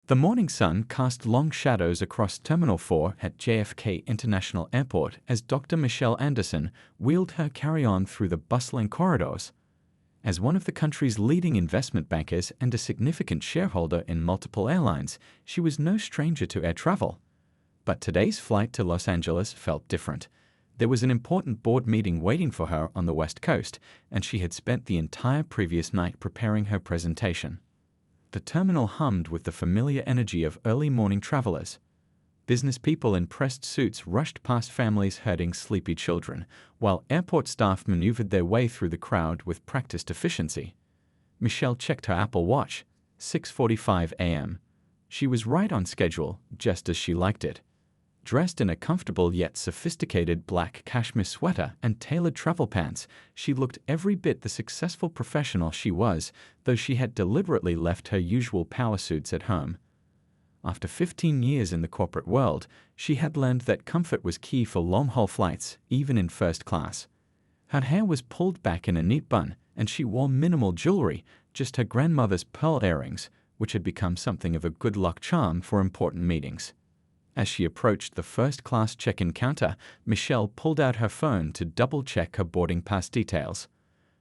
The morning sun cast long shadows across Terminal 4 at JFK International Airport as Dr. Michelle Anderson wheeled her carry-on through the bustling corridors. As one of the country's leading investment bankers and a significant shareholder in multiple airlines, she was no stranger to air travel. But today's flight to Los Angeles felt different. There was an important board meeting waiting for her on the West Coast, and she had spent the entire previous night preparing her presentation. The terminal hummed with the familiar energy of early morning travelers. Business people in pressed suits rushed past families herding sleepy children, while airport staff maneuvered their way through the crowd with practiced efficiency. Michelle checked her Apple Watch. 6:45 a.m. She was right on schedule, just as she liked it. Dressed in a comfortable yet sophisticated black cashmere sweater and tailored travel pants, she looked every bit the successful professional she was, though she had deliberately left her usual power suits at home. After 15 years in the corporate world, she had learned that comfort was key for long-haul flights, even in first class. Her hair was pulled back in a neat bun, and she wore minimal jewelry, just her grandmother's pearl earrings, which had become something of a good luck charm for important meetings. As she approached the first-class check-in counter, Michelle pulled out her phone to double-check her boarding pass details.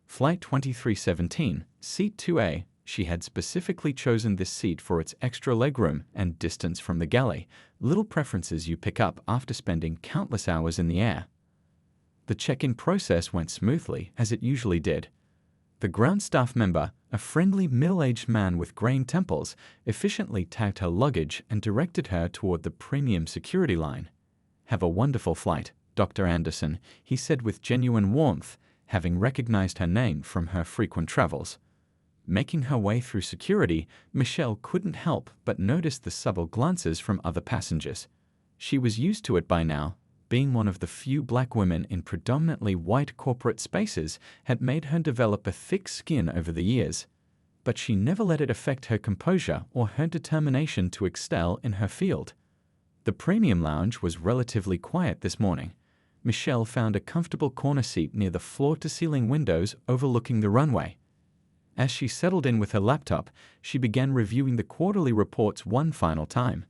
Flight 2317, Seat 2A. She had specifically chosen this seat for its extra legroom and distance from the galley, little preferences you pick up after spending countless hours in the air. The check-in process went smoothly, as it usually did. The ground staff member, a friendly middle-aged man with graying temples, efficiently tagged her luggage and directed her toward the premium security line. "Have a wonderful flight, Dr. Anderson," he said with genuine warmth, having recognized her name from her frequent travels. Making her way through security, Michelle couldn't help but notice the subtle glances from other passengers. She was used to it by now. Being one of the few black women in predominantly white corporate spaces had made her develop a thick skin over the years. But she never let it affect her composure or her determination to excel in her field. The premium lounge was relatively quiet this morning. Michelle found a comfortable corner seat near the floor-to-ceiling windows overlooking the runway. As she settled in with her laptop, she began reviewing the quarterly reports one final time.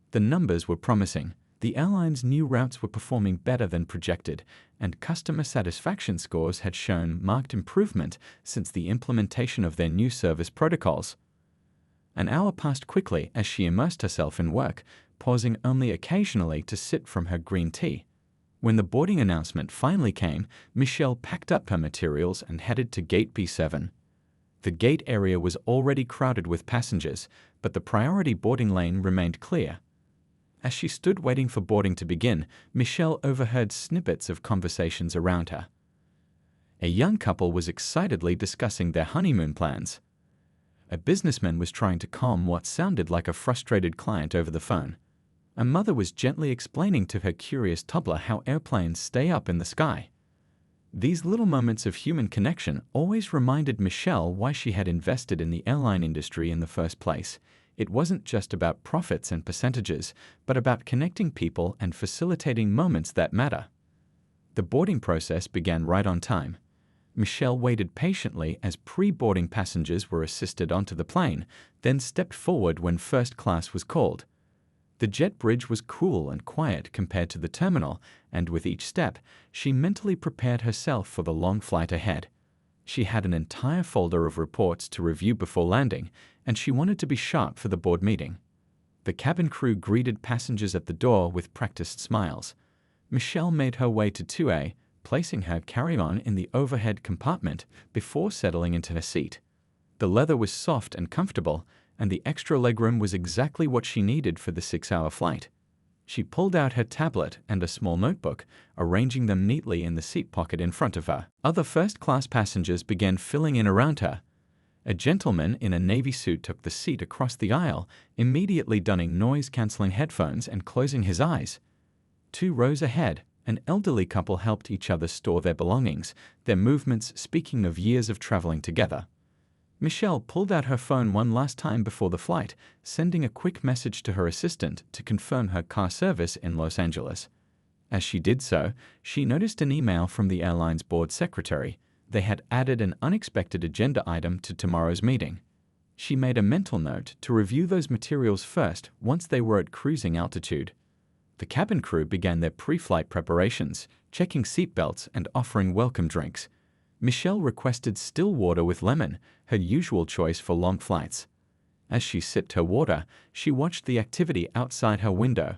The numbers were promising. The airline's new routes were performing better than projected, and customer satisfaction scores had shown marked improvement since the implementation of their new service protocols. An hour passed quickly as she immersed herself in work, pausing only occasionally to sip from her green tea. When the boarding announcement finally came, Michelle packed up her materials and headed to Gate B7. The gate area was already crowded with passengers, but the priority boarding lane remained clear. As she stood waiting for boarding to begin, Michelle overheard snippets of conversations around her. A young couple was excitedly discussing their honeymoon plans. A businessman was trying to calm what sounded like a frustrated client over the phone. A mother was gently explaining to her curious toddler how airplanes stay up in the sky. These little moments of human connection always reminded Michelle why she had invested in the airline industry in the first place. It wasn't just about profits and percentages, but about connecting people and facilitating moments that matter. The boarding process began right on time. Michelle waited patiently as pre-boarding passengers were assisted onto the plane, then stepped forward when first class was called. The jet bridge was cool and quiet compared to the terminal, and with each step, she mentally prepared herself for the long flight ahead. She had an entire folder of reports to review before landing, and she wanted to be sharp for the board meeting. The cabin crew greeted passengers at the door with practiced smiles. Michelle made her way to 2A, placing her carry-on in the overhead compartment before settling into her seat. The leather was soft and comfortable, and the extra legroom was exactly what she needed for the 6-hour flight. She pulled out her tablet and a small notebook, arranging them neatly in the seat pocket in front of her. Other first-class passengers began filling in around her. A gentleman in a navy suit took the seat across the aisle, immediately donning noise-canceling headphones and closing his eyes. 2 rows ahead, an elderly couple helped each other store their belongings, their movements speaking of years of traveling together. Michelle pulled out her phone one last time before the flight, sending a quick message to her assistant to confirm her car service in Los Angeles. As she did so, she noticed an email from the airline's board secretary. They had added an unexpected agenda item to tomorrow's meeting. She made a mental note to review those materials first once they were at cruising altitude. The cabin crew began their pre-flight preparations, checking seatbelts and offering welcome drinks. Michelle requested still water with lemon, her usual choice for long flights. As she sipped her water, she watched the activity outside her window.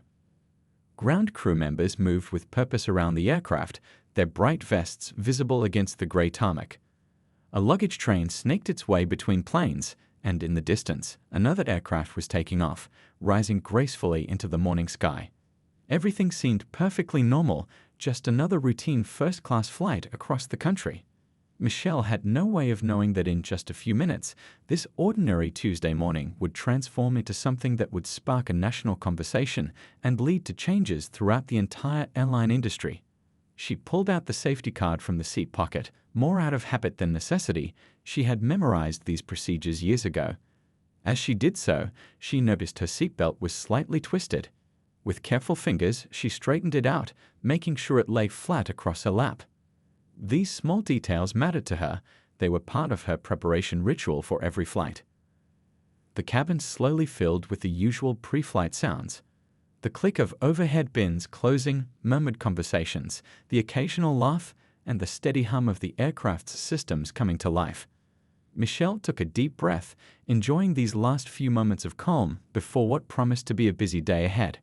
Ground crew members moved with purpose around the aircraft, their bright vests visible against the gray tarmac. A luggage train snaked its way between planes, and in the distance, another aircraft was taking off, rising gracefully into the morning sky. Everything seemed perfectly normal, just another routine first-class flight across the country. Michelle had no way of knowing that in just a few minutes, this ordinary Tuesday morning would transform into something that would spark a national conversation and lead to changes throughout the entire airline industry. She pulled out the safety card from the seat pocket. More out of habit than necessity, she had memorized these procedures years ago. As she did so, she noticed her seatbelt was slightly twisted. With careful fingers, she straightened it out, making sure it lay flat across her lap. These small details mattered to her. They were part of her preparation ritual for every flight. The cabin slowly filled with the usual pre-flight sounds. The click of overhead bins closing, murmured conversations, the occasional laugh, and the steady hum of the aircraft's systems coming to life. Michelle took a deep breath, enjoying these last few moments of calm before what promised to be a busy day ahead.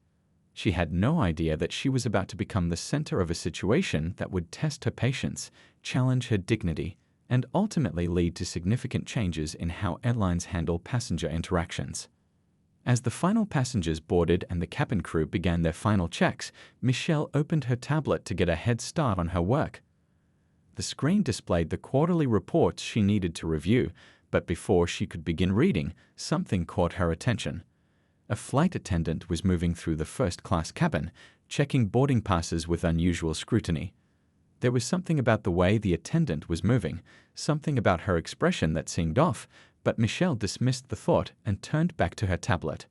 She had no idea that she was about to become the center of a situation that would test her patience, challenge her dignity, and ultimately lead to significant changes in how airlines handle passenger interactions. As the final passengers boarded and the cabin crew began their final checks, Michelle opened her tablet to get a head start on her work. The screen displayed the quarterly reports she needed to review, but before she could begin reading, something caught her attention. A flight attendant was moving through the first-class cabin, checking boarding passes with unusual scrutiny. There was something about the way the attendant was moving, something about her expression that seemed off, but Michelle dismissed the thought and turned back to her tablet.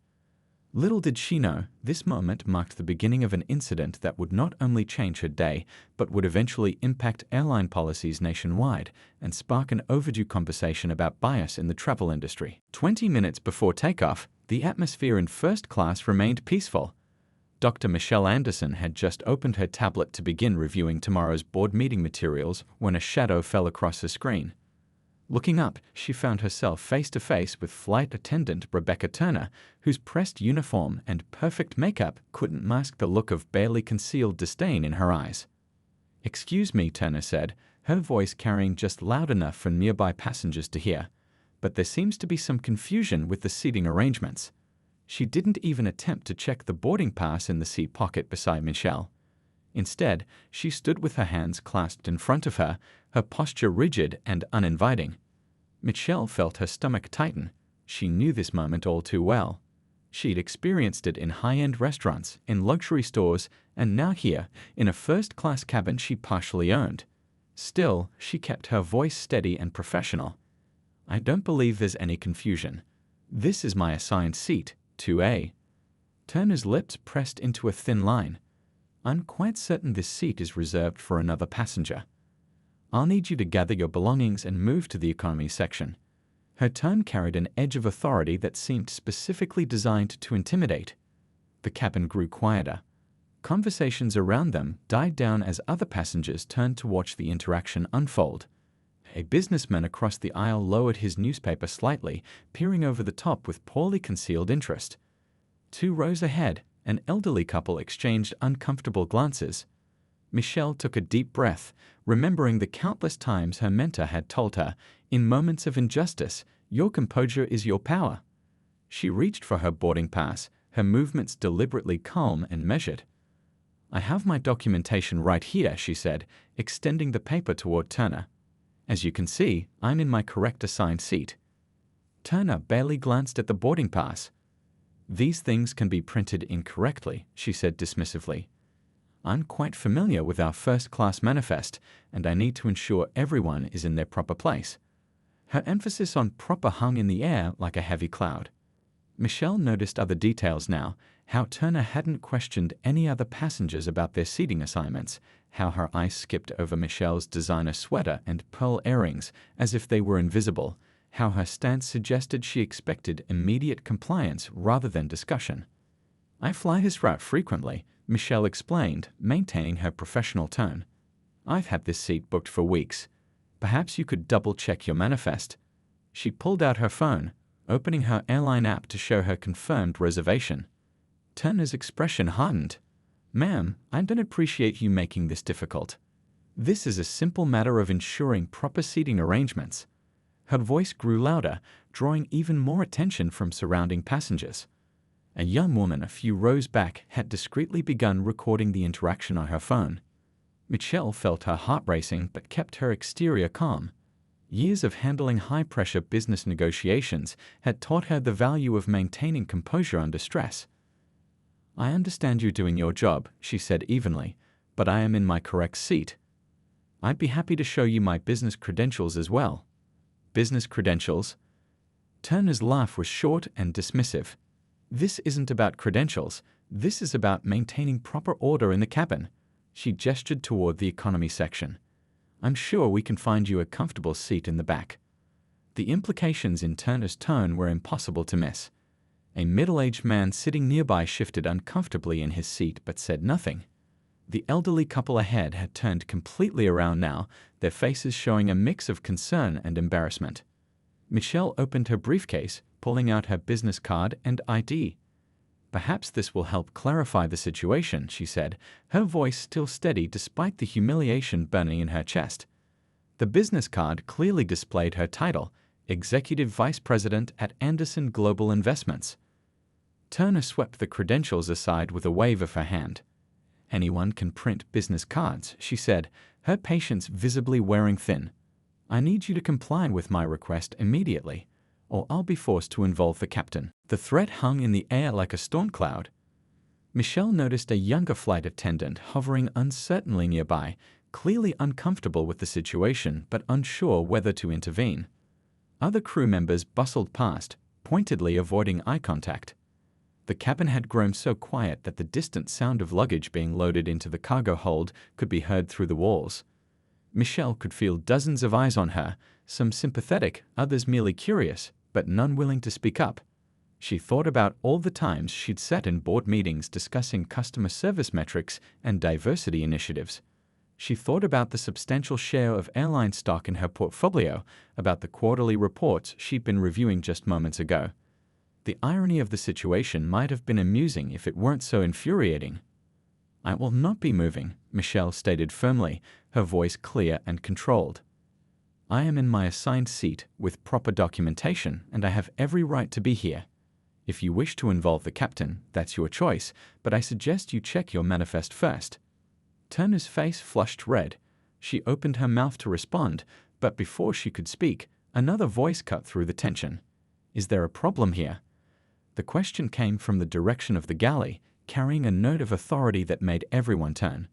Little did she know, this moment marked the beginning of an incident that would not only change her day, but would eventually impact airline policies nationwide and spark an overdue conversation about bias in the travel industry. 20 minutes before takeoff, the atmosphere in first class remained peaceful. Dr. Michelle Anderson had just opened her tablet to begin reviewing tomorrow's board meeting materials when a shadow fell across her screen. Looking up, she found herself face-to-face with flight attendant Rebecca Turner, whose pressed uniform and perfect makeup couldn't mask the look of barely concealed disdain in her eyes. "Excuse me," Turner said, her voice carrying just loud enough for nearby passengers to hear, "but there seems to be some confusion with the seating arrangements." She didn't even attempt to check the boarding pass in the seat pocket beside Michelle. Instead, she stood with her hands clasped in front of her, her posture rigid and uninviting. Michelle felt her stomach tighten. She knew this moment all too well. She'd experienced it in high-end restaurants, in luxury stores, and now here, in a first-class cabin she partially owned. Still, she kept her voice steady and professional. "I don't believe there's any confusion. This is my assigned seat, 2A. Turner's lips pressed into a thin line. "I'm quite certain this seat is reserved for another passenger. I'll need you to gather your belongings and move to the economy section." Her tone carried an edge of authority that seemed specifically designed to intimidate. The cabin grew quieter. Conversations around them died down as other passengers turned to watch the interaction unfold. A businessman across the aisle lowered his newspaper slightly, peering over the top with poorly concealed interest. 2 rows ahead, an elderly couple exchanged uncomfortable glances. Michelle took a deep breath, remembering the countless times her mentor had told her, "In moments of injustice, your composure is your power." She reached for her boarding pass, her movements deliberately calm and measured. "I have my documentation right here," she said, extending the paper toward Turner. "As you can see, I'm in my correct assigned seat." Turner barely glanced at the boarding pass. "These things can be printed incorrectly," she said dismissively. "I'm quite familiar with our first-class manifest, and I need to ensure everyone is in their proper place." Her emphasis on proper hung in the air like a heavy cloud. Michelle noticed other details now, how Turner hadn't questioned any other passengers about their seating assignments, how her eyes skipped over Michelle's designer sweater and pearl earrings as if they were invisible, how her stance suggested she expected immediate compliance rather than discussion. "I fly this route frequently," Michelle explained, maintaining her professional tone. "I've had this seat booked for weeks. Perhaps you could double-check your manifest." She pulled out her phone, opening her airline app to show her confirmed reservation. Turner's expression hardened. "Ma'am, I don't appreciate you making this difficult. This is a simple matter of ensuring proper seating arrangements." Her voice grew louder, drawing even more attention from surrounding passengers. A young woman a few rows back had discreetly begun recording the interaction on her phone. Michelle felt her heart racing but kept her exterior calm. Years of handling high-pressure business negotiations had taught her the value of maintaining composure under stress. "I understand you're doing your job," she said evenly, "but I am in my correct seat. I'd be happy to show you my business credentials as well." "Business credentials?" Turner's laugh was short and dismissive. "This isn't about credentials. This is about maintaining proper order in the cabin." She gestured toward the economy section. "I'm sure we can find you a comfortable seat in the back." The implications in Turner's tone were impossible to miss. A middle-aged man sitting nearby shifted uncomfortably in his seat but said nothing. The elderly couple ahead had turned completely around now, their faces showing a mix of concern and embarrassment. Michelle opened her briefcase, pulling out her business card and ID. "Perhaps this will help clarify the situation," she said, her voice still steady despite the humiliation burning in her chest. The business card clearly displayed her title, Executive Vice President at Anderson Global Investments. Turner swept the credentials aside with a wave of her hand. "Anyone can print business cards," she said, her patience visibly wearing thin. "I need you to comply with my request immediately, or I'll be forced to involve the captain." The threat hung in the air like a storm cloud. Michelle noticed a younger flight attendant hovering uncertainly nearby, clearly uncomfortable with the situation but unsure whether to intervene. Other crew members bustled past, pointedly avoiding eye contact. The cabin had grown so quiet that the distant sound of luggage being loaded into the cargo hold could be heard through the walls. Michelle could feel dozens of eyes on her, some sympathetic, others merely curious, but none willing to speak up. She thought about all the times she'd sat in board meetings discussing customer service metrics and diversity initiatives. She thought about the substantial share of airline stock in her portfolio, about the quarterly reports she'd been reviewing just moments ago. The irony of the situation might have been amusing if it weren't so infuriating. "I will not be moving," Michelle stated firmly, her voice clear and controlled. "I am in my assigned seat with proper documentation, and I have every right to be here. If you wish to involve the captain, that's your choice, but I suggest you check your manifest first." Turner's face flushed red. She opened her mouth to respond, but before she could speak, another voice cut through the tension. "Is there a problem here?" The question came from the direction of the galley, carrying a note of authority that made everyone turn.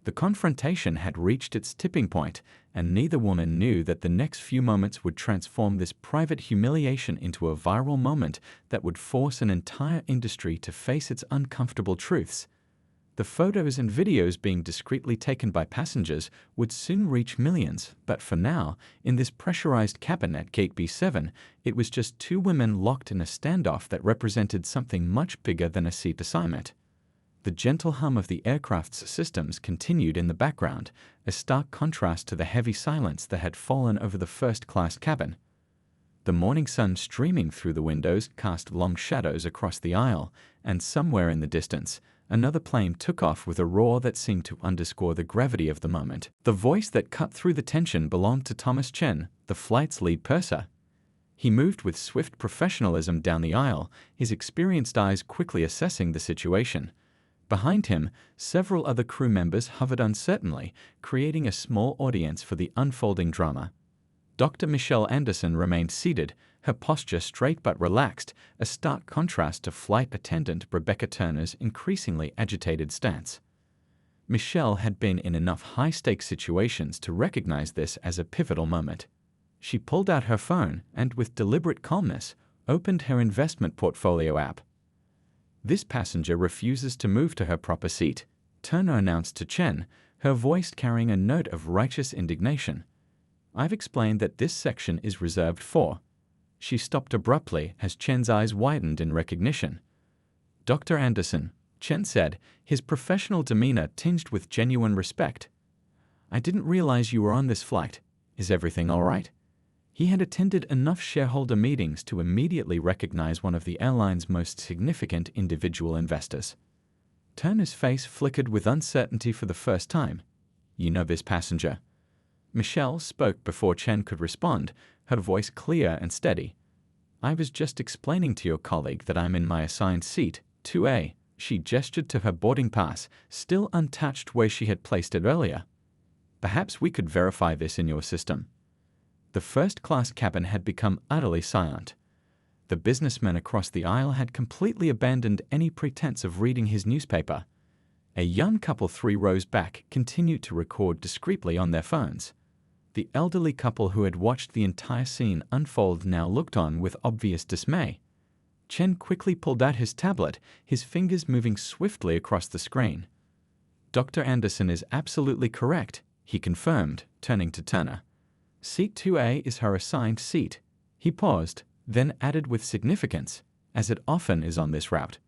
The confrontation had reached its tipping point, and neither woman knew that the next few moments would transform this private humiliation into a viral moment that would force an entire industry to face its uncomfortable truths. The photos and videos being discreetly taken by passengers would soon reach millions, but for now, in this pressurized cabin at Gate B7, it was just two women locked in a standoff that represented something much bigger than a seat assignment. The gentle hum of the aircraft's systems continued in the background, a stark contrast to the heavy silence that had fallen over the first-class cabin. The morning sun streaming through the windows cast long shadows across the aisle, and somewhere in the distance, another plane took off with a roar that seemed to underscore the gravity of the moment. The voice that cut through the tension belonged to Thomas Chen, the flight's lead purser. He moved with swift professionalism down the aisle, his experienced eyes quickly assessing the situation. Behind him, several other crew members hovered uncertainly, creating a small audience for the unfolding drama. Dr. Michelle Anderson remained seated, her posture straight but relaxed, a stark contrast to flight attendant Rebecca Turner's increasingly agitated stance. Michelle had been in enough high-stakes situations to recognize this as a pivotal moment. She pulled out her phone and, with deliberate calmness, opened her investment portfolio app. "This passenger refuses to move to her proper seat," Turner announced to Chen, her voice carrying a note of righteous indignation. I've explained that this section is reserved for. She stopped abruptly as Chen's eyes widened in recognition. Dr. Anderson, Chen said, his professional demeanor tinged with genuine respect. I didn't realize you were on this flight. Is everything all right? He had attended enough shareholder meetings to immediately recognize one of the airline's most significant individual investors. Turner's face flickered with uncertainty for the first time. You know this passenger? Michelle spoke before Chen could respond, her voice clear and steady. I was just explaining to your colleague that I'm in my assigned seat, 2A. She gestured to her boarding pass, still untouched where she had placed it earlier. Perhaps we could verify this in your system. The first-class cabin had become utterly silent. The businessman across the aisle had completely abandoned any pretense of reading his newspaper. A young couple 3 rows back continued to record discreetly on their phones. The elderly couple who had watched the entire scene unfold now looked on with obvious dismay. Chen quickly pulled out his tablet, his fingers moving swiftly across the screen. Dr. Anderson is absolutely correct, he confirmed, turning to Turner. Seat 2A is her assigned seat. He paused, then added with significance, as it often is on this route.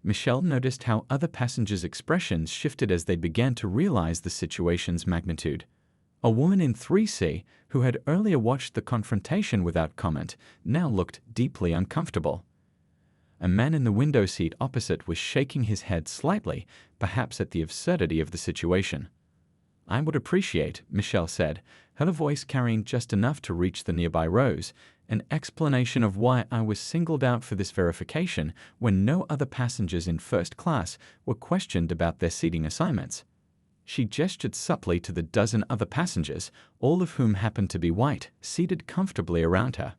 Michelle noticed how other passengers' expressions shifted as they began to realize the situation's magnitude. A woman in 3C, who had earlier watched the confrontation without comment, now looked deeply uncomfortable. A man in the window seat opposite was shaking his head slightly, perhaps at the absurdity of the situation. I would appreciate, Michelle said, her voice carrying just enough to reach the nearby rows, an explanation of why I was singled out for this verification when no other passengers in first class were questioned about their seating assignments. She gestured supply to the dozen other passengers, all of whom happened to be white, seated comfortably around her.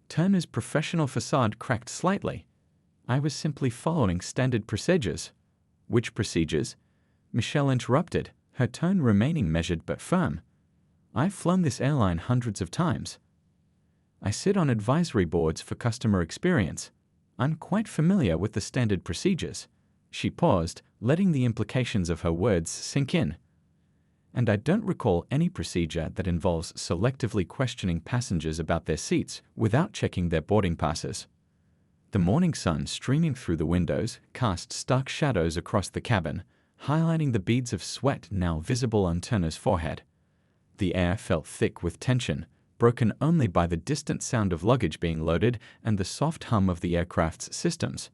Turner's professional facade cracked slightly. I was simply following standard procedures. Which procedures? Michelle interrupted, her tone remaining measured but firm. I've flown this airline hundreds of times. I sit on advisory boards for customer experience. I'm quite familiar with the standard procedures. She paused, letting the implications of her words sink in. And I don't recall any procedure that involves selectively questioning passengers about their seats without checking their boarding passes. The morning sun streaming through the windows cast stark shadows across the cabin, highlighting the beads of sweat now visible on Turner's forehead. The air felt thick with tension, broken only by the distant sound of luggage being loaded and the soft hum of the aircraft's systems.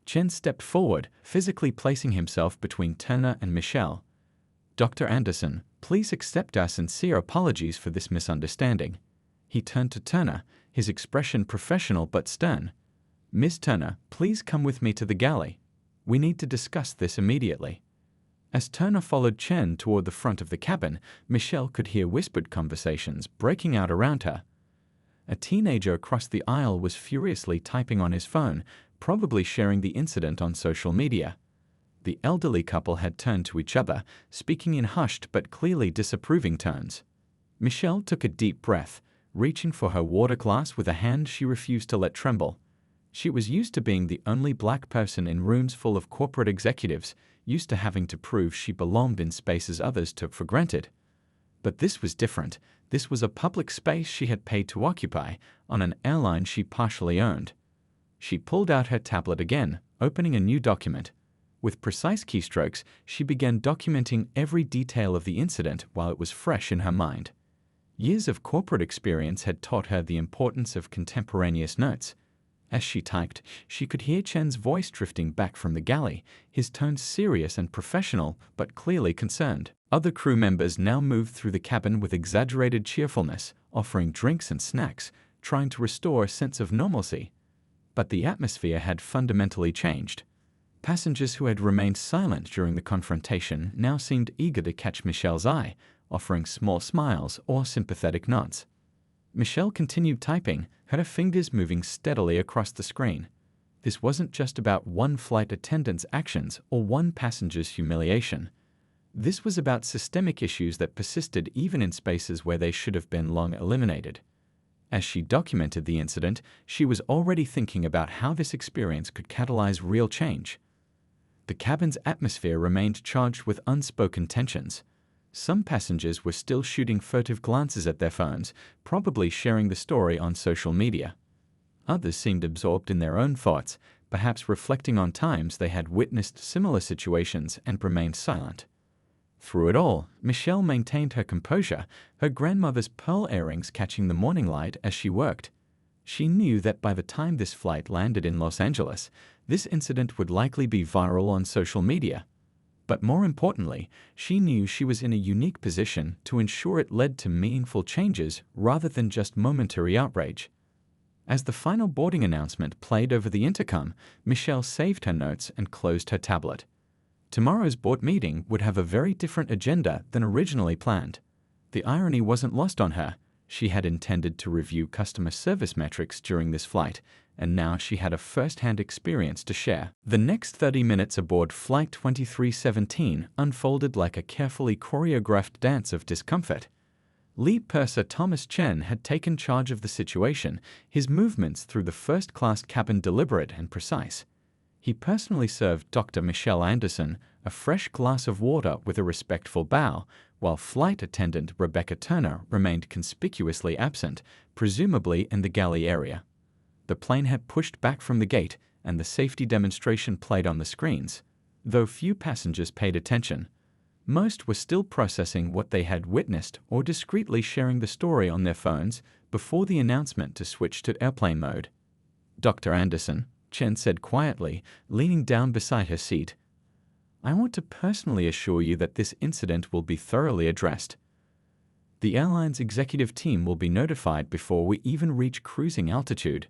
Chen stepped forward, physically placing himself between Turner and Michelle. Dr. Anderson, please accept our sincere apologies for this misunderstanding. He turned to Turner, his expression professional but stern. Miss Turner, please come with me to the galley. We need to discuss this immediately. As Turner followed Chen toward the front of the cabin, Michelle could hear whispered conversations breaking out around her. A teenager across the aisle was furiously typing on his phone, probably sharing the incident on social media. The elderly couple had turned to each other, speaking in hushed but clearly disapproving tones. Michelle took a deep breath, reaching for her water glass with a hand she refused to let tremble. She was used to being the only black person in rooms full of corporate executives, used to having to prove she belonged in spaces others took for granted. But this was different. This was a public space she had paid to occupy, on an airline she partially owned. She pulled out her tablet again, opening a new document. With precise keystrokes, she began documenting every detail of the incident while it was fresh in her mind. Years of corporate experience had taught her the importance of contemporaneous notes. As she typed, she could hear Chen's voice drifting back from the galley, his tone serious and professional, but clearly concerned. Other crew members now moved through the cabin with exaggerated cheerfulness, offering drinks and snacks, trying to restore a sense of normalcy. But the atmosphere had fundamentally changed. Passengers who had remained silent during the confrontation now seemed eager to catch Michelle's eye, offering small smiles or sympathetic nods. Michelle continued typing, her fingers moving steadily across the screen. This wasn't just about one flight attendant's actions or one passenger's humiliation. This was about systemic issues that persisted even in spaces where they should have been long eliminated. As she documented the incident, she was already thinking about how this experience could catalyze real change. The cabin's atmosphere remained charged with unspoken tensions. Some passengers were still shooting furtive glances at their phones, probably sharing the story on social media. Others seemed absorbed in their own thoughts, perhaps reflecting on times they had witnessed similar situations and remained silent. Through it all, Michelle maintained her composure, her grandmother's pearl earrings catching the morning light as she worked. She knew that by the time this flight landed in Los Angeles, this incident would likely be viral on social media. But more importantly, she knew she was in a unique position to ensure it led to meaningful changes rather than just momentary outrage. As the final boarding announcement played over the intercom, Michelle saved her notes and closed her tablet. Tomorrow's board meeting would have a very different agenda than originally planned. The irony wasn't lost on her. She had intended to review customer service metrics during this flight, and now she had a first-hand experience to share. The next 30 minutes aboard Flight 2317 unfolded like a carefully choreographed dance of discomfort. Lead purser Thomas Chen had taken charge of the situation, his movements through the first-class cabin deliberate and precise. He personally served Dr. Michelle Anderson a fresh glass of water with a respectful bow, while flight attendant Rebecca Turner remained conspicuously absent, presumably in the galley area. The plane had pushed back from the gate, and the safety demonstration played on the screens, though few passengers paid attention. Most were still processing what they had witnessed or discreetly sharing the story on their phones before the announcement to switch to airplane mode. "Dr. Anderson," Chen said quietly, leaning down beside her seat, "I want to personally assure you that this incident will be thoroughly addressed. The airline's executive team will be notified before we even reach cruising altitude."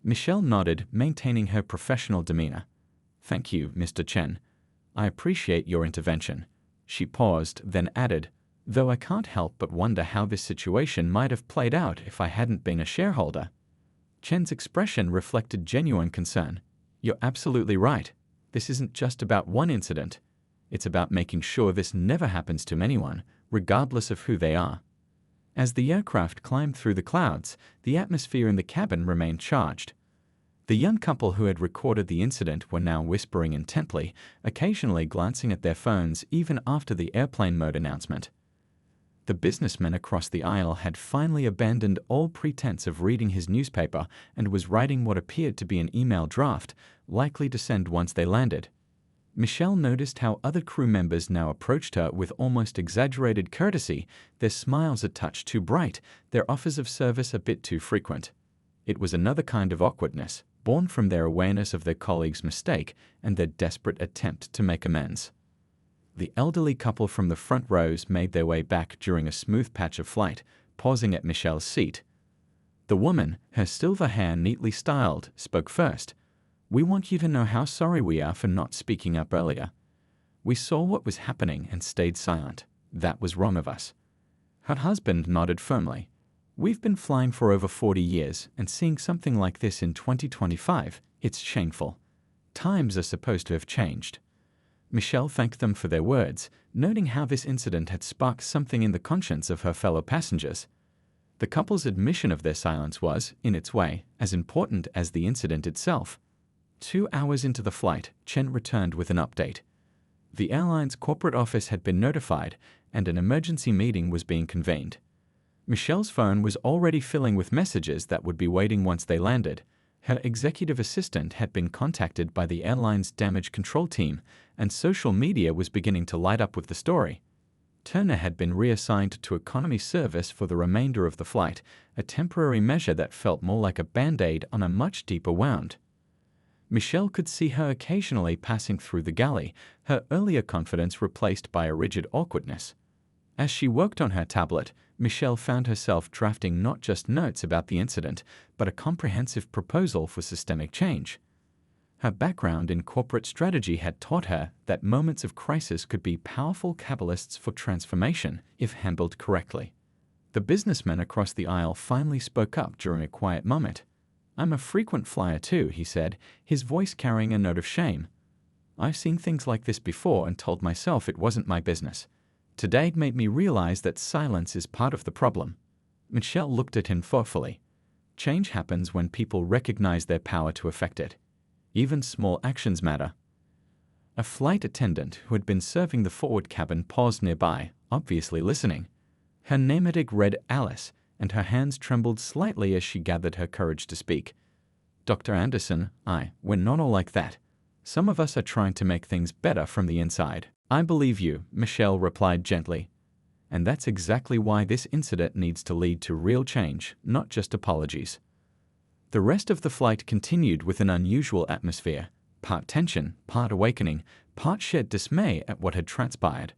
Michelle nodded, maintaining her professional demeanor. "Thank you, Mr. Chen. I appreciate your intervention." She paused, then added, "Though I can't help but wonder how this situation might have played out if I hadn't been a shareholder." Chen's expression reflected genuine concern. "You're absolutely right. This isn't just about one incident. It's about making sure this never happens to anyone, regardless of who they are." As the aircraft climbed through the clouds, the atmosphere in the cabin remained charged. The young couple who had recorded the incident were now whispering intently, occasionally glancing at their phones even after the airplane mode announcement. The businessman across the aisle had finally abandoned all pretense of reading his newspaper and was writing what appeared to be an email draft, likely to send once they landed. Michelle noticed how other crew members now approached her with almost exaggerated courtesy, their smiles a touch too bright, their offers of service a bit too frequent. It was another kind of awkwardness, born from their awareness of their colleague's mistake and their desperate attempt to make amends. The elderly couple from the front rows made their way back during a smooth patch of flight, pausing at Michelle's seat. The woman, her silver hair neatly styled, spoke first. "We want you to know how sorry we are for not speaking up earlier. We saw what was happening and stayed silent. That was wrong of us." Her husband nodded firmly. "We've been flying for over 40 years, and seeing something like this in 2025, it's shameful. Times are supposed to have changed." Michelle thanked them for their words, noting how this incident had sparked something in the conscience of her fellow passengers. The couple's admission of their silence was, in its way, as important as the incident itself. 2 hours into the flight, Chen returned with an update. The airline's corporate office had been notified, and an emergency meeting was being convened. Michelle's phone was already filling with messages that would be waiting once they landed. Her executive assistant had been contacted by the airline's damage control team, and social media was beginning to light up with the story. Turner had been reassigned to economy service for the remainder of the flight, a temporary measure that felt more like a band-aid on a much deeper wound. Michelle could see her occasionally passing through the galley, her earlier confidence replaced by a rigid awkwardness. As she worked on her tablet, Michelle found herself drafting not just notes about the incident, but a comprehensive proposal for systemic change. Her background in corporate strategy had taught her that moments of crisis could be powerful catalysts for transformation if handled correctly. The businessman across the aisle finally spoke up during a quiet moment. "I'm a frequent flyer too," he said, his voice carrying a note of shame. "I've seen things like this before and told myself it wasn't my business. Today it made me realize that silence is part of the problem." Michelle looked at him thoughtfully. Change happens when people recognize their power to affect it. Even small actions matter. A flight attendant who had been serving the forward cabin paused nearby, obviously listening. Her name tag read Alice, and her hands trembled slightly as she gathered her courage to speak. Dr. Anderson, we're not all like that. Some of us are trying to make things better from the inside. I believe you, Michelle replied gently. And that's exactly why this incident needs to lead to real change, not just apologies. The rest of the flight continued with an unusual atmosphere, part tension, part awakening, part shared dismay at what had transpired.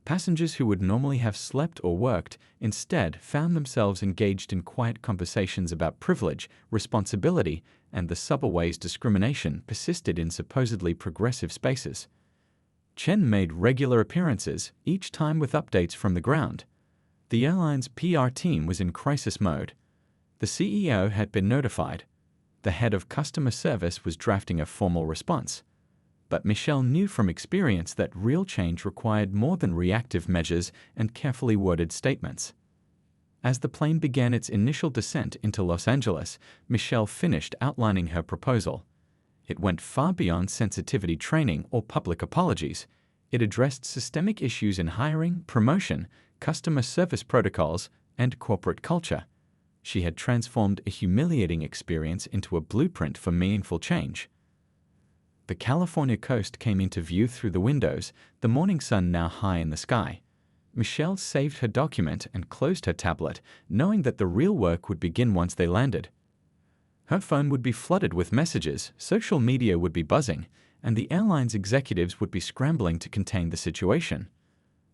Passengers who would normally have slept or worked instead found themselves engaged in quiet conversations about privilege, responsibility, and the subtle ways discrimination persisted in supposedly progressive spaces. Chen made regular appearances, each time with updates from the ground. The airline's PR team was in crisis mode. The CEO had been notified. The head of customer service was drafting a formal response. But Michelle knew from experience that real change required more than reactive measures and carefully worded statements. As the plane began its initial descent into Los Angeles, Michelle finished outlining her proposal. It went far beyond sensitivity training or public apologies. It addressed systemic issues in hiring, promotion, customer service protocols, and corporate culture. She had transformed a humiliating experience into a blueprint for meaningful change. The California coast came into view through the windows, the morning sun now high in the sky. Michelle saved her document and closed her tablet, knowing that the real work would begin once they landed. Her phone would be flooded with messages, social media would be buzzing, and the airline's executives would be scrambling to contain the situation.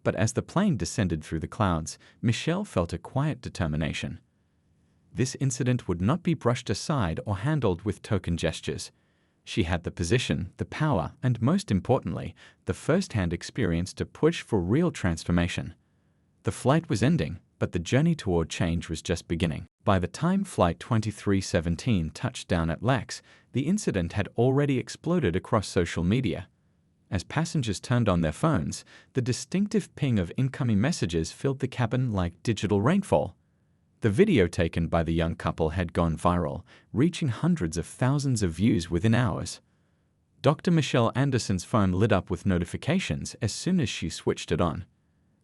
But as the plane descended through the clouds, Michelle felt a quiet determination. This incident would not be brushed aside or handled with token gestures. She had the position, the power, and most importantly, the first-hand experience to push for real transformation. The flight was ending, but the journey toward change was just beginning. By the time Flight 2317 touched down at LAX, the incident had already exploded across social media. As passengers turned on their phones, the distinctive ping of incoming messages filled the cabin like digital rainfall. The video taken by the young couple had gone viral, reaching hundreds of thousands of views within hours. Dr. Michelle Anderson's phone lit up with notifications as soon as she switched it on.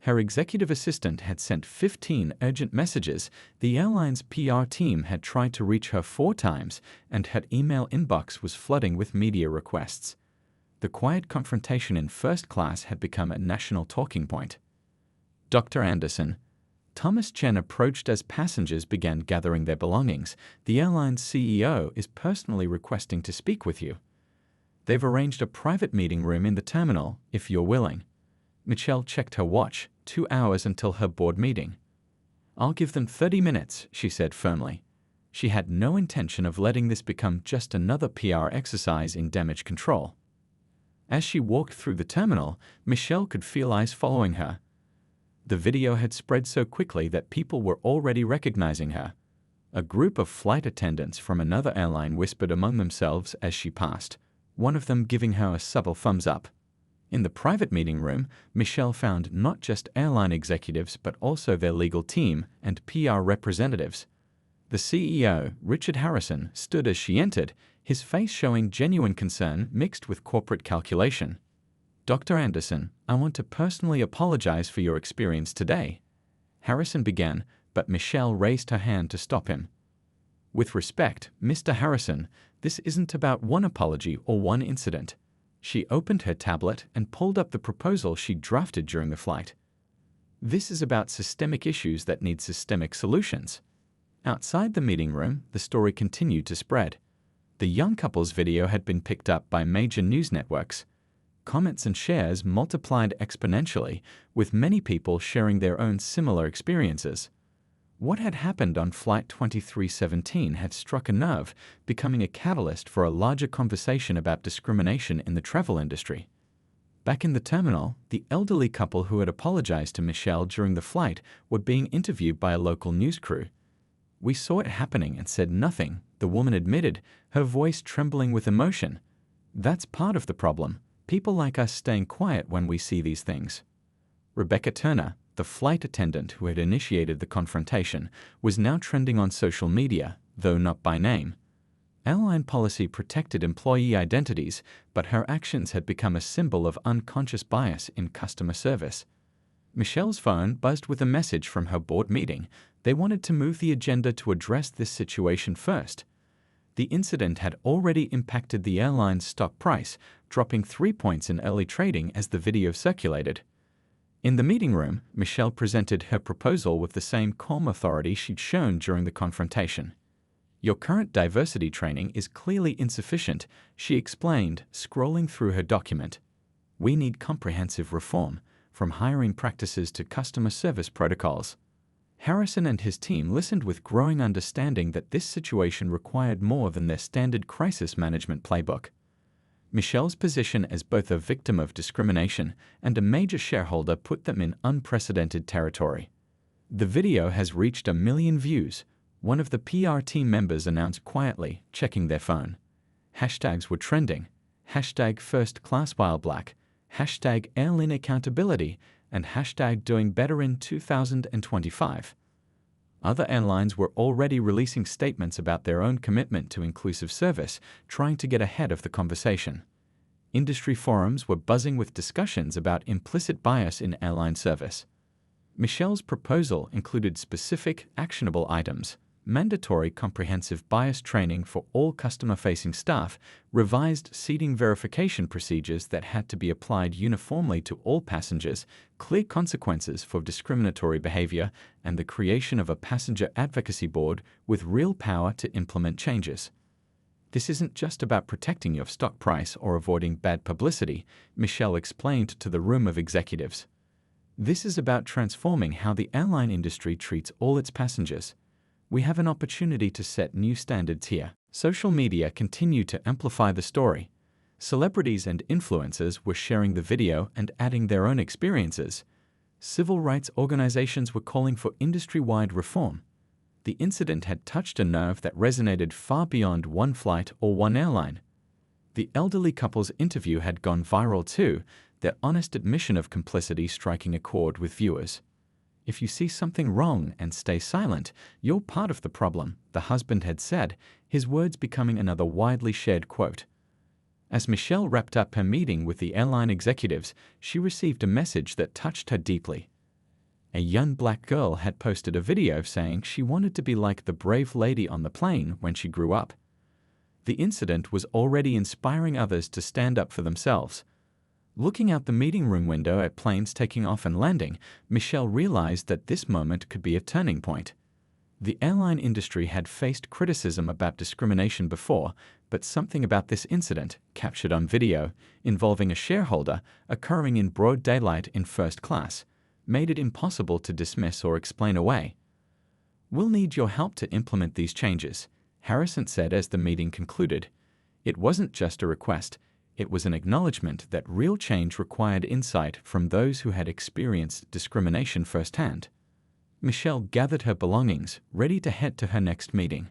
Her executive assistant had sent 15 urgent messages, the airline's PR team had tried to reach her 4 times, and her email inbox was flooding with media requests. The quiet confrontation in first class had become a national talking point. Dr. Anderson, Thomas Chen approached as passengers began gathering their belongings. The airline's CEO is personally requesting to speak with you. They've arranged a private meeting room in the terminal, if you're willing. Michelle checked her watch, 2 hours until her board meeting. I'll give them 30 minutes, she said firmly. She had no intention of letting this become just another PR exercise in damage control. As she walked through the terminal, Michelle could feel eyes following her. The video had spread so quickly that people were already recognizing her. A group of flight attendants from another airline whispered among themselves as she passed, one of them giving her a subtle thumbs up. In the private meeting room, Michelle found not just airline executives but also their legal team and PR representatives. The CEO, Richard Harrison, stood as she entered, his face showing genuine concern mixed with corporate calculation. Dr. Anderson, I want to personally apologize for your experience today. Harrison began, but Michelle raised her hand to stop him. With respect, Mr. Harrison, this isn't about one apology or one incident. She opened her tablet and pulled up the proposal she'd drafted during the flight. This is about systemic issues that need systemic solutions. Outside the meeting room, the story continued to spread. The young couple's video had been picked up by major news networks. Comments and shares multiplied exponentially, with many people sharing their own similar experiences. What had happened on Flight 2317 had struck a nerve, becoming a catalyst for a larger conversation about discrimination in the travel industry. Back in the terminal, the elderly couple who had apologized to Michelle during the flight were being interviewed by a local news crew. We saw it happening and said nothing, the woman admitted, her voice trembling with emotion. That's part of the problem. People like us staying quiet when we see these things. Rebecca Turner, the flight attendant who had initiated the confrontation, was now trending on social media, though not by name. Airline policy protected employee identities, but her actions had become a symbol of unconscious bias in customer service. Michelle's phone buzzed with a message from her board meeting. They wanted to move the agenda to address this situation first. The incident had already impacted the airline's stock price, dropping 3 points in early trading as the video circulated. In the meeting room, Michelle presented her proposal with the same calm authority she'd shown during the confrontation. "Your current diversity training is clearly insufficient," she explained, scrolling through her document. "We need comprehensive reform, from hiring practices to customer service protocols." Harrison and his team listened with growing understanding that this situation required more than their standard crisis management playbook. Michelle's position as both a victim of discrimination and a major shareholder put them in unprecedented territory. "The video has reached 1 million views," one of the PR team members announced quietly, checking their phone. Hashtags were trending. Hashtag First Class While Black, hashtag Airline Accountability, and hashtag Doing Better in 2025. Other airlines were already releasing statements about their own commitment to inclusive service, trying to get ahead of the conversation. Industry forums were buzzing with discussions about implicit bias in airline service. Michelle's proposal included specific, actionable items: mandatory comprehensive bias training for all customer-facing staff, revised seating verification procedures that had to be applied uniformly to all passengers, clear consequences for discriminatory behavior, and the creation of a passenger advocacy board with real power to implement changes. "This isn't just about protecting your stock price or avoiding bad publicity," Michelle explained to the room of executives. "This is about transforming how the airline industry treats all its passengers. We have an opportunity to set new standards here." Social media continued to amplify the story. Celebrities and influencers were sharing the video and adding their own experiences. Civil rights organizations were calling for industry-wide reform. The incident had touched a nerve that resonated far beyond one flight or one airline. The elderly couple's interview had gone viral too, their honest admission of complicity striking a chord with viewers. "If you see something wrong and stay silent, you're part of the problem," the husband had said, his words becoming another widely shared quote. As Michelle wrapped up her meeting with the airline executives, she received a message that touched her deeply. A young black girl had posted a video saying she wanted to be like the brave lady on the plane when she grew up. The incident was already inspiring others to stand up for themselves. Looking out the meeting room window at planes taking off and landing, Michelle realized that this moment could be a turning point. The airline industry had faced criticism about discrimination before, but something about this incident, captured on video, involving a shareholder, occurring in broad daylight in first class, made it impossible to dismiss or explain away. "We'll need your help to implement these changes," Harrison said as the meeting concluded. It wasn't just a request. It was an acknowledgement that real change required insight from those who had experienced discrimination firsthand. Michelle gathered her belongings, ready to head to her next meeting.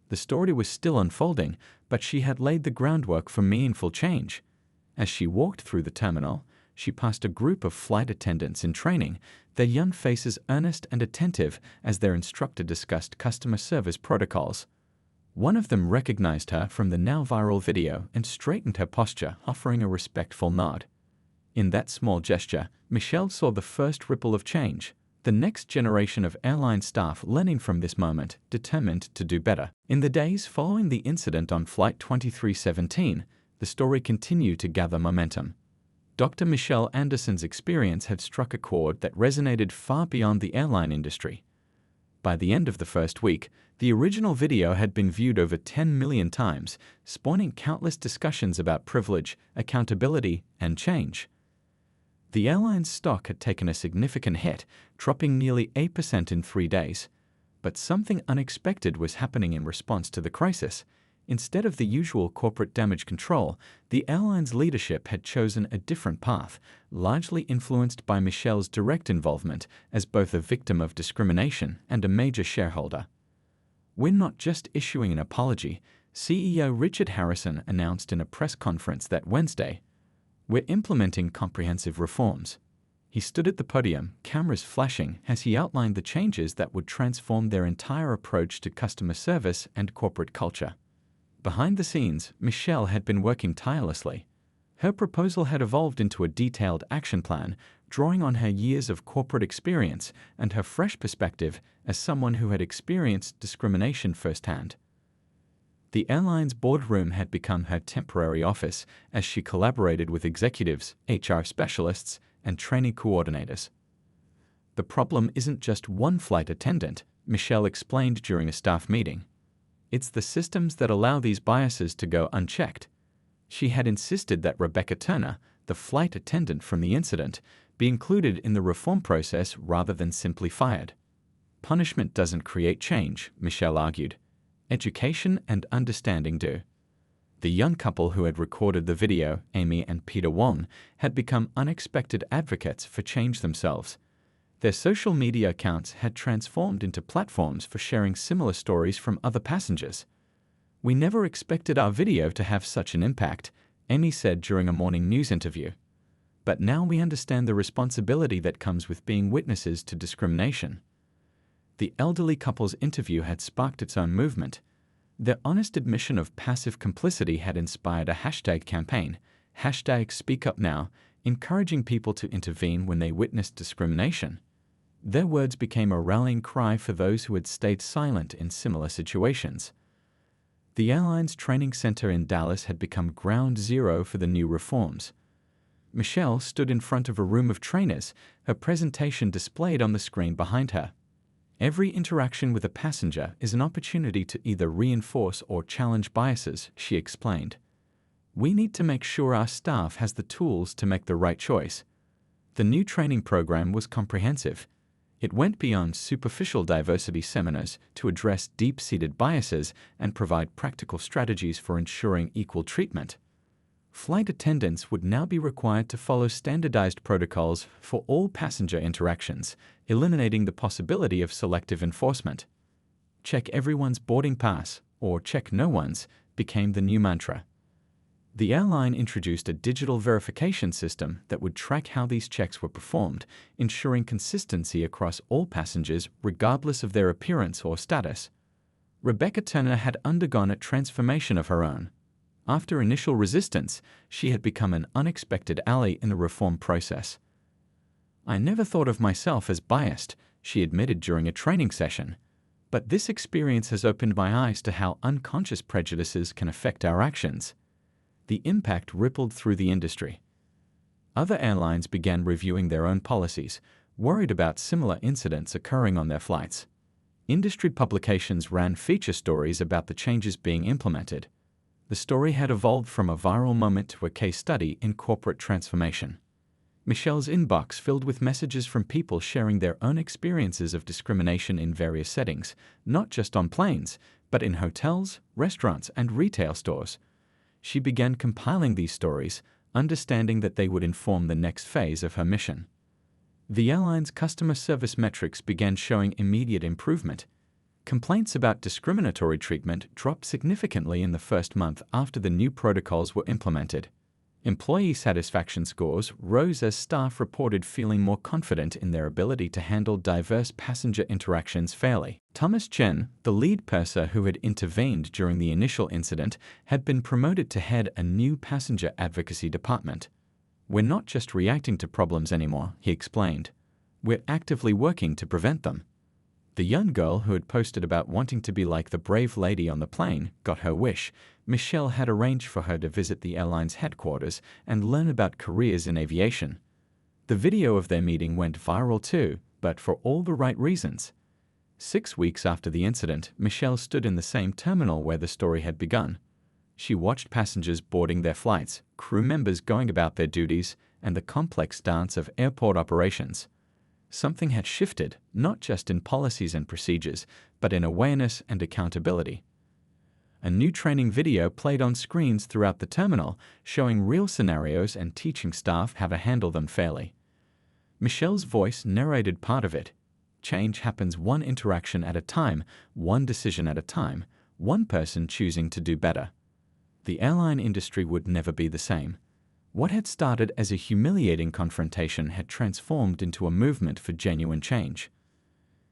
The story was still unfolding, but she had laid the groundwork for meaningful change. As she walked through the terminal, she passed a group of flight attendants in training, their young faces earnest and attentive as their instructor discussed customer service protocols. One of them recognized her from the now viral video and straightened her posture, offering a respectful nod. In that small gesture, Michelle saw the first ripple of change. The next generation of airline staff learning from this moment, determined to do better. In the days following the incident on Flight 2317, the story continued to gather momentum. Dr. Michelle Anderson's experience had struck a chord that resonated far beyond the airline industry. By the end of the first week, the original video had been viewed over 10 million times, spawning countless discussions about privilege, accountability, and change. The airline's stock had taken a significant hit, dropping nearly 8% in 3 days. But something unexpected was happening in response to the crisis. Instead of the usual corporate damage control, the airline's leadership had chosen a different path, largely influenced by Michelle's direct involvement as both a victim of discrimination and a major shareholder. "We're not just issuing an apology," CEO Richard Harrison announced in a press conference that Wednesday. "We're implementing comprehensive reforms." He stood at the podium, cameras flashing, as he outlined the changes that would transform their entire approach to customer service and corporate culture. Behind the scenes, Michelle had been working tirelessly. Her proposal had evolved into a detailed action plan, drawing on her years of corporate experience and her fresh perspective as someone who had experienced discrimination firsthand. The airline's boardroom had become her temporary office as she collaborated with executives, HR specialists, and training coordinators. The problem isn't just one flight attendant, Michelle explained during a staff meeting. It's the systems that allow these biases to go unchecked. She had insisted that Rebecca Turner, the flight attendant from the incident, be included in the reform process rather than simply fired. Punishment doesn't create change, Michelle argued. Education and understanding do. The young couple who had recorded the video, Amy and Peter Wong, had become unexpected advocates for change themselves. Their social media accounts had transformed into platforms for sharing similar stories from other passengers. "We never expected our video to have such an impact," Amy said during a morning news interview. "But now we understand the responsibility that comes with being witnesses to discrimination." The elderly couple's interview had sparked its own movement. Their honest admission of passive complicity had inspired a hashtag campaign, #SpeakUpNow, encouraging people to intervene when they witnessed discrimination. Their words became a rallying cry for those who had stayed silent in similar situations. The airline's training center in Dallas had become ground zero for the new reforms. Michelle stood in front of a room of trainers, her presentation displayed on the screen behind her. "Every interaction with a passenger is an opportunity to either reinforce or challenge biases," she explained. "We need to make sure our staff has the tools to make the right choice." The new training program was comprehensive. It went beyond superficial diversity seminars to address deep-seated biases and provide practical strategies for ensuring equal treatment. Flight attendants would now be required to follow standardized protocols for all passenger interactions, eliminating the possibility of selective enforcement. "Check everyone's boarding pass," or "check no one's," became the new mantra. The airline introduced a digital verification system that would track how these checks were performed, ensuring consistency across all passengers regardless of their appearance or status. Rebecca Turner had undergone a transformation of her own. After initial resistance, she had become an unexpected ally in the reform process. "I never thought of myself as biased," she admitted during a training session. "But this experience has opened my eyes to how unconscious prejudices can affect our actions." The impact rippled through the industry. Other airlines began reviewing their own policies, worried about similar incidents occurring on their flights. Industry publications ran feature stories about the changes being implemented. The story had evolved from a viral moment to a case study in corporate transformation. Michelle's inbox filled with messages from people sharing their own experiences of discrimination in various settings, not just on planes, but in hotels, restaurants, and retail stores. She began compiling these stories, understanding that they would inform the next phase of her mission. The airline's customer service metrics began showing immediate improvement. Complaints about discriminatory treatment dropped significantly in the first month after the new protocols were implemented. Employee satisfaction scores rose as staff reported feeling more confident in their ability to handle diverse passenger interactions fairly. Thomas Chen, the lead purser who had intervened during the initial incident, had been promoted to head a new passenger advocacy department. "We're not just reacting to problems anymore," he explained. "We're actively working to prevent them." The young girl who had posted about wanting to be like the brave lady on the plane got her wish. Michelle had arranged for her to visit the airline's headquarters and learn about careers in aviation. The video of their meeting went viral too, but for all the right reasons. 6 weeks after the incident, Michelle stood in the same terminal where the story had begun. She watched passengers boarding their flights, crew members going about their duties, and the complex dance of airport operations. Something had shifted, not just in policies and procedures, but in awareness and accountability. A new training video played on screens throughout the terminal, showing real scenarios and teaching staff how to handle them fairly. Michelle's voice narrated part of it. "Change happens one interaction at a time, one decision at a time, one person choosing to do better." The airline industry would never be the same. What had started as a humiliating confrontation had transformed into a movement for genuine change.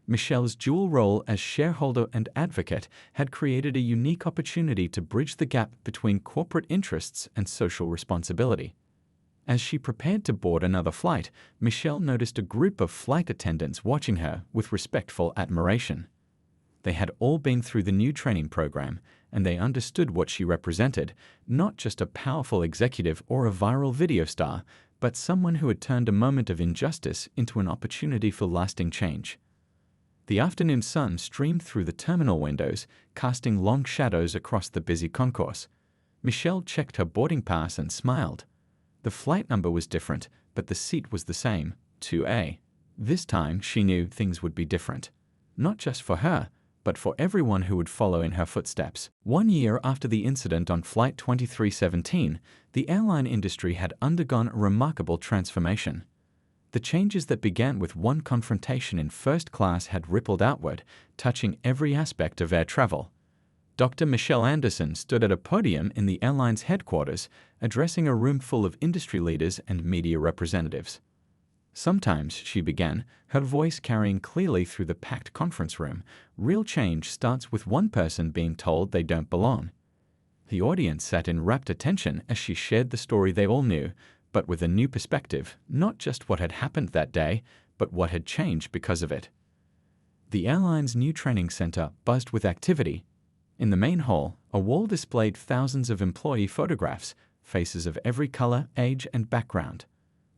Michelle's dual role as shareholder and advocate had created a unique opportunity to bridge the gap between corporate interests and social responsibility. As she prepared to board another flight, Michelle noticed a group of flight attendants watching her with respectful admiration. They had all been through the new training program, and they understood what she represented, not just a powerful executive or a viral video star, but someone who had turned a moment of injustice into an opportunity for lasting change. The afternoon sun streamed through the terminal windows, casting long shadows across the busy concourse. Michelle checked her boarding pass and smiled. The flight number was different, but the seat was the same, 2A. This time she knew things would be different. Not just for her, but for everyone who would follow in her footsteps. 1 year after the incident on Flight 2317, the airline industry had undergone a remarkable transformation. The changes that began with one confrontation in first class had rippled outward, touching every aspect of air travel. Dr. Michelle Anderson stood at a podium in the airline's headquarters, addressing a room full of industry leaders and media representatives. Sometimes, she began, her voice carrying clearly through the packed conference room, real change starts with one person being told they don't belong. The audience sat in rapt attention as she shared the story they all knew, but with a new perspective, not just what had happened that day, but what had changed because of it. The airline's new training center buzzed with activity. In the main hall, a wall displayed thousands of employee photographs, faces of every color, age, and background.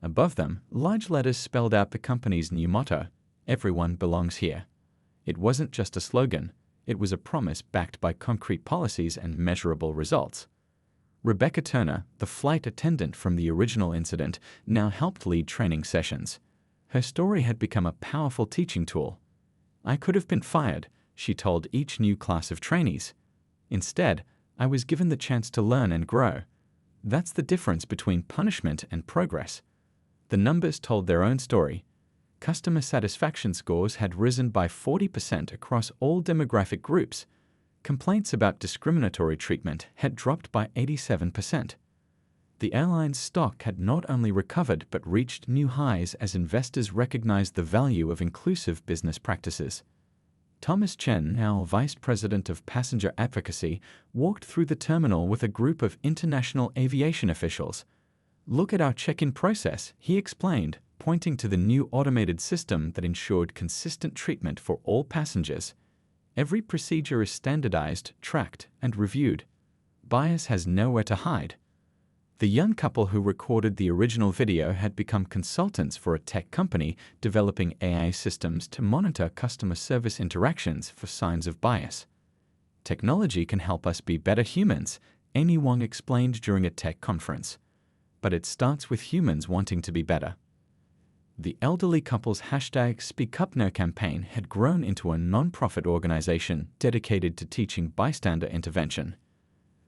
Above them, large letters spelled out the company's new motto, "Everyone belongs here." It wasn't just a slogan, it was a promise backed by concrete policies and measurable results. Rebecca Turner, the flight attendant from the original incident, now helped lead training sessions. Her story had become a powerful teaching tool. "I could have been fired," she told each new class of trainees. "Instead, I was given the chance to learn and grow." That's the difference between punishment and progress. The numbers told their own story. Customer satisfaction scores had risen by 40% across all demographic groups. Complaints about discriminatory treatment had dropped by 87%. The airline's stock had not only recovered but reached new highs as investors recognized the value of inclusive business practices. Thomas Chen, now Vice President of Passenger Advocacy, walked through the terminal with a group of international aviation officials. "Look at our check-in process," he explained, pointing to the new automated system that ensured consistent treatment for all passengers. Every procedure is standardized, tracked, and reviewed. Bias has nowhere to hide. The young couple who recorded the original video had become consultants for a tech company developing AI systems to monitor customer service interactions for signs of bias. "Technology can help us be better humans," Amy Wong explained during a tech conference. "But it starts with humans wanting to be better." The elderly couple's #SpeakUpNow campaign had grown into a non-profit organization dedicated to teaching bystander intervention.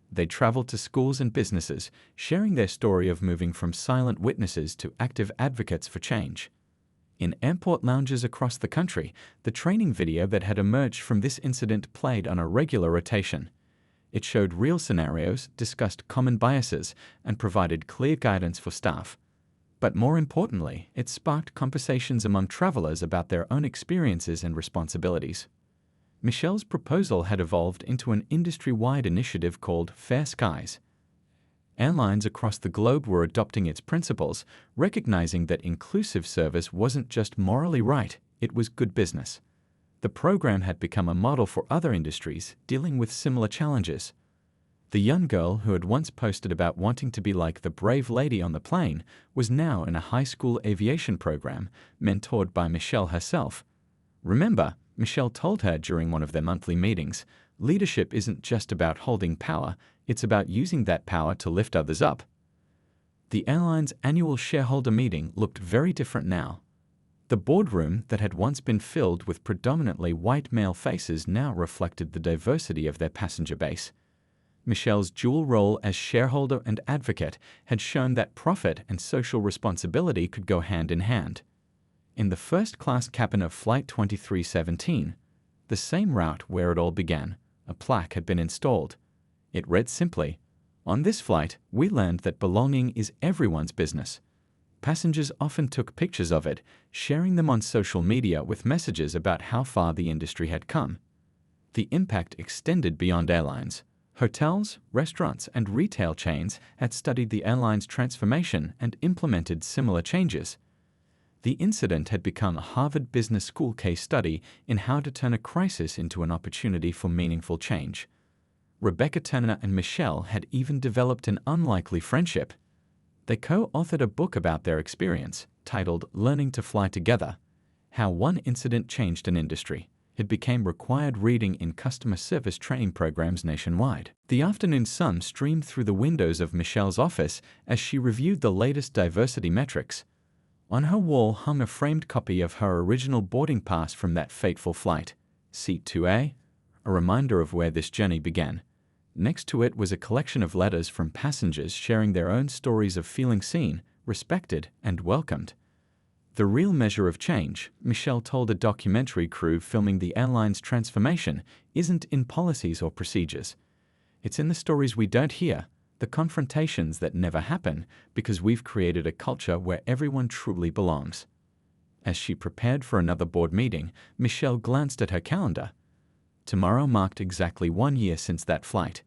They traveled to schools and businesses, sharing their story of moving from silent witnesses to active advocates for change. In airport lounges across the country, the training video that had emerged from this incident played on a regular rotation. It showed real scenarios, discussed common biases, and provided clear guidance for staff. But more importantly, it sparked conversations among travelers about their own experiences and responsibilities. Michelle's proposal had evolved into an industry-wide initiative called Fair Skies. Airlines across the globe were adopting its principles, recognizing that inclusive service wasn't just morally right, it was good business. The program had become a model for other industries dealing with similar challenges. The young girl who had once posted about wanting to be like the brave lady on the plane was now in a high school aviation program, mentored by Michelle herself. Remember, Michelle told her during one of their monthly meetings, leadership isn't just about holding power, it's about using that power to lift others up. The airline's annual shareholder meeting looked very different now. The boardroom that had once been filled with predominantly white male faces now reflected the diversity of their passenger base. Michelle's dual role as shareholder and advocate had shown that profit and social responsibility could go hand in hand. In the first-class cabin of Flight 2317, the same route where it all began, a plaque had been installed. It read simply, "On this flight, we learned that belonging is everyone's business." Passengers often took pictures of it, sharing them on social media with messages about how far the industry had come. The impact extended beyond airlines. Hotels, restaurants, and retail chains had studied the airline's transformation and implemented similar changes. The incident had become a Harvard Business School case study in how to turn a crisis into an opportunity for meaningful change. Rebecca Turner and Michelle had even developed an unlikely friendship. They co-authored a book about their experience, titled Learning to Fly Together: How One Incident Changed an Industry. It became required reading in customer service training programs nationwide. The afternoon sun streamed through the windows of Michelle's office as she reviewed the latest diversity metrics. On her wall hung a framed copy of her original boarding pass from that fateful flight, Seat 2A, a reminder of where this journey began. Next to it was a collection of letters from passengers sharing their own stories of feeling seen, respected, and welcomed. The real measure of change, Michelle told a documentary crew filming the airline's transformation, isn't in policies or procedures. It's in the stories we don't hear, the confrontations that never happen because we've created a culture where everyone truly belongs. As she prepared for another board meeting, Michelle glanced at her calendar. Tomorrow marked exactly 1 year since that flight.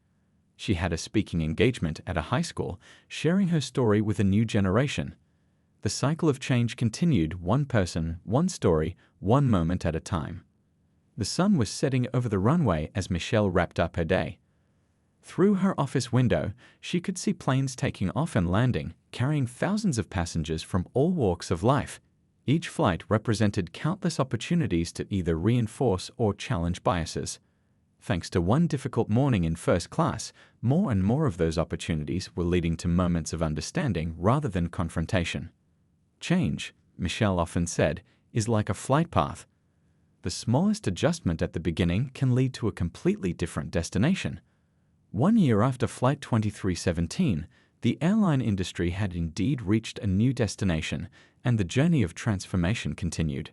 She had a speaking engagement at a high school, sharing her story with a new generation. The cycle of change continued, one person, one story, one moment at a time. The sun was setting over the runway as Michelle wrapped up her day. Through her office window, she could see planes taking off and landing, carrying thousands of passengers from all walks of life. Each flight represented countless opportunities to either reinforce or challenge biases. Thanks to one difficult morning in first class, more and more of those opportunities were leading to moments of understanding rather than confrontation. Change, Michelle often said, is like a flight path. The smallest adjustment at the beginning can lead to a completely different destination. 1 year after Flight 2317, the airline industry had indeed reached a new destination, and the journey of transformation continued.